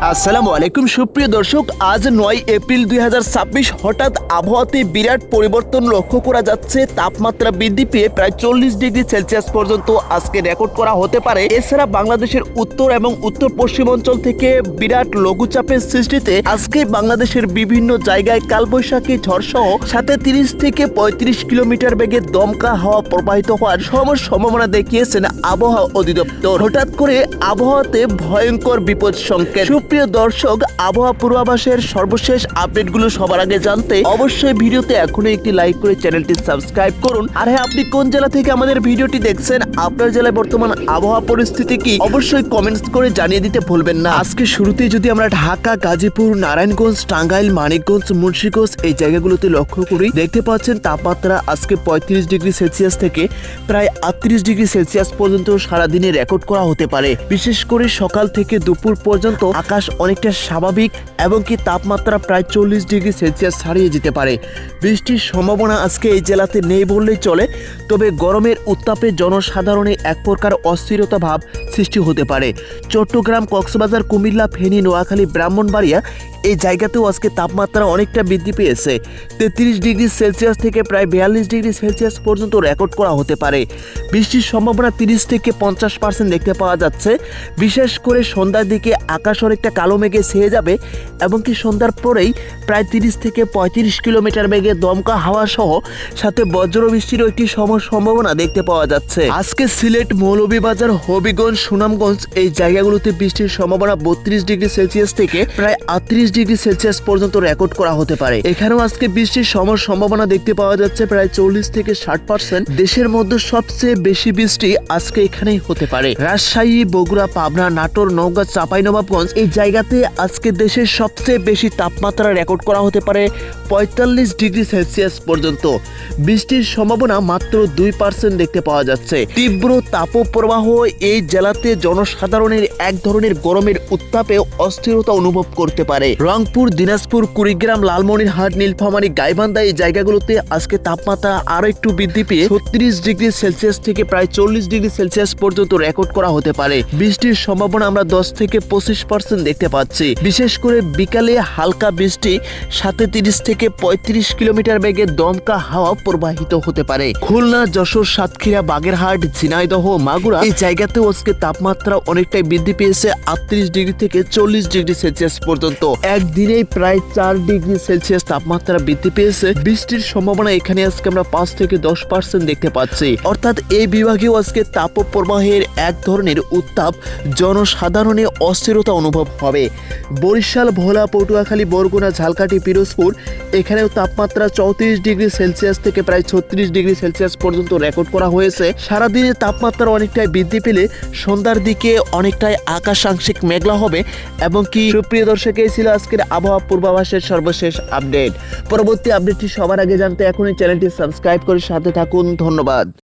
আসসালামু আলাইকুম সুপ্রিয় দর্শক, আজ 9 এপ্রিল 2026 হঠাৎ আবহাওয়াতে বিরাট পরিবর্তন লক্ষ্য করা যাচ্ছে। তাপমাত্রা বৃদ্ধি পেয়ে প্রায় 40 ডিগ্রি সেলসিয়াস পর্যন্ত আজকে রেকর্ড করা হতে পারে। এছাড়া বাংলাদেশের উত্তর এবং উত্তর পশ্চিম অঞ্চল থেকে বিরাট লঘুচাপের সৃষ্টিতে আজকে বাংলাদেশের বিভিন্ন জায়গায় কালবৈশাখী ঝড় সহ সাথে 30 থেকে 35 কিলোমিটার বেগে দমকা হাওয়া প্রবাহিত হওয়ার সম্ভাবনা দেখিয়েছেন আবহাওয়া অধিদপ্তর। হঠাৎ করে আবহাওয়াতে ভয়ঙ্কর বিপদ সংকেত। প্রিয় দর্শক, আবহাওয়া পূর্বাভাসের সর্বশেষ আপডেটগুলো সবার আগে জানতে অবশ্যই ভিডিওতে এখনই একটি লাইক করে চ্যানেলটি সাবস্ক্রাইব করুন। আর হ্যাঁ, আপনি কোন জেলা থেকে আমাদের ভিডিওটি দেখছেন, আপনার জেলায় বর্তমান আবহাওয়া পরিস্থিতি কি অবশ্যই কমেন্টস করে জানিয়ে দিতে ভুলবেন না। আজকে শুরুতেই যদি আমরা ঢাকা, গাজীপুর, নারায়ণগঞ্জ, টাঙ্গাইল, মানিকগঞ্জ, মুন্সিগঞ্জ এই জায়গাগুলোতে লক্ষ্য করি, দেখতে পাচ্ছেন তাপমাত্রা আজকে 35 ডিগ্রি সেলসিয়াস থেকে প্রায় 38 ডিগ্রি সেলসিয়াস পর্যন্ত সারাদিনে রেকর্ড করা হতে পারে। বিশেষ করে সকাল থেকে দুপুর পর্যন্ত আকাশ অনেকটা স্বাভাবিক এবং কি তাপমাত্রা প্রায় 40 ডিগ্রি সেলসিয়াস ছাড়িয়ে যেতে পারে। বৃষ্টির সম্ভাবনা আজকে এই জেলাতে নেই বললেই চলে, তবে গরমের উত্তাপে জনসাধারণে এক প্রকার অস্থিরতা ভাব সৃষ্টি হতে পারে। চট্টগ্রাম, কক্সবাজার, কুমিল্লা, ফেনী, নোয়াখালী, ব্রাহ্মণবাড়িয়া এই জায়গাতেও আজকে তাপমাত্রা অনেকটা বৃদ্ধি পেয়েছে। 33 ডিগ্রি সেলসিয়াস থেকে প্রায় 42 ডিগ্রি সেলসিয়াস পর্যন্ত রেকর্ড করা হতে পারে। বৃষ্টির সম্ভাবনা 30 থেকে 50% দেখতে পাওয়া যাচ্ছে। বিশেষ করে সন্ধ্যার দিকে আকাশ অনেকটা কালো মেঘে ছেয়ে যাবে এবং কি সন্ধ্যার পরেই প্রায় 30 থেকে 35 কিলোমিটার বেগে দমকা হাওয়া সহ সাথে বজ্র বৃষ্টিরও একটি সম্ভাবনা দেখতে পাওয়া যাচ্ছে। আজকে সিলেট, মৌলভীবাজার, হবিগঞ্জ, সুনামগঞ্জ এই জায়গাগুলোতে বৃষ্টির সম্ভাবনা 32 ডিগ্রি সেলসিয়াস থেকে প্রায় 38 ডিগ্রি সেলসিয়াস পর্যন্ত রেকর্ড করা হতে পারে। এখানেও আজকে বৃষ্টির সম্ভাবনা দেখতে পাওয়া যাচ্ছে প্রায় 40 থেকে 60%। দেশের মধ্যে সবচেয়ে বেশি বৃষ্টি আজকে এখানেই হতে পারে। রাজশাহী, বগুড়া, পাবনা, নাটোর, নওগাঁ, চাঁপাইনবাবগঞ্জ এই জায়গাতে আজকে দেশের সবচেয়ে বেশি তাপমাত্রা রেকর্ড করা হতে পারে 45 ডিগ্রি সেলসিয়াস পর্যন্ত। বৃষ্টির সম্ভাবনা মাত্র 2% দেখতে পাওয়া যাচ্ছে। তীব্র তাপপ্রবাহ এই জেলাতে জনসাধারণের এক ধরনের গরমের উত্তাপে অস্থিরতা অনুভব করতে পারে। রংপুর, দিনাজপুর, কুড়িগ্রাম, লালমনিরহাট, নীলফামারী, গাইবান্ধা এই জায়গাগুলোতে আজকে তাপমাত্রা আরো একটু বৃদ্ধি পেয়ে 36 ডিগ্রি সেলসিয়াস থেকে প্রায় 40 ডিগ্রি সেলসিয়াস পর্যন্ত রেকর্ড করা হতে পারে। বৃষ্টির সম্ভাবনা আমরা 10 থেকে 25% দেখতে পাচ্ছি। বিশেষ করে বিকালে হালকা বৃষ্টি সাথে 30 থেকে 35 কিলোমিটার বেগে দমকা হাওয়া প্রবাহিত হতে পারে। খুলনা, যশোর, সাতক্ষীরা, বাগেরহাট, ঝিনাইদহ, মাগুরা এই জায়গাতেও আজকে তাপমাত্রা অনেকটাই বৃদ্ধি পেয়েছে 38 ডিগ্রি থেকে 40 ডিগ্রি সেলসিয়াস পর্যন্ত। একদিনেই প্রায় 4 ডিগ্রি সেলসিয়াস তাপমাত্রা বৃদ্ধি পেয়েছে। বৃষ্টির সম্ভাবনা এখানে আজকে আমরা 5 থেকে 10% দেখতে পাচ্ছি। অর্থাৎ এই বিভাগেও আজকে তাপপ্রবাহের এক ধরনের উত্তাপ জনসাধারণে অস্থিরতা অনুভব হবে। বরিশাল, ভোলা, পটুয়াখালী, বরগুনা, ঝালকাঠি, পিরোজপুর এখানেও তাপমাত্রা 34 ডিগ্রি সেলসিয়াস থেকে প্রায় 36 ডিগ্রি সেলসিয়াস পর্যন্ত রেকর্ড করা হয়েছে। সারাদিনে তাপমাত্রা অনেকটাই বৃদ্ধি পেলে সন্ধ্যার দিকে অনেকটাই আকাশ আংশিক মেঘলা হবে। এবং কি সুপ্রিয় দর্শক, এই ছিল আজকের আবহাওয়া পূর্বাভাসের সর্বশেষ আপডেট। পরবর্তী আপডেটটি সবার আগে জানতে এখনই চ্যানেলটি সাবস্ক্রাইব করে সাথে থাকুন। ধন্যবাদ।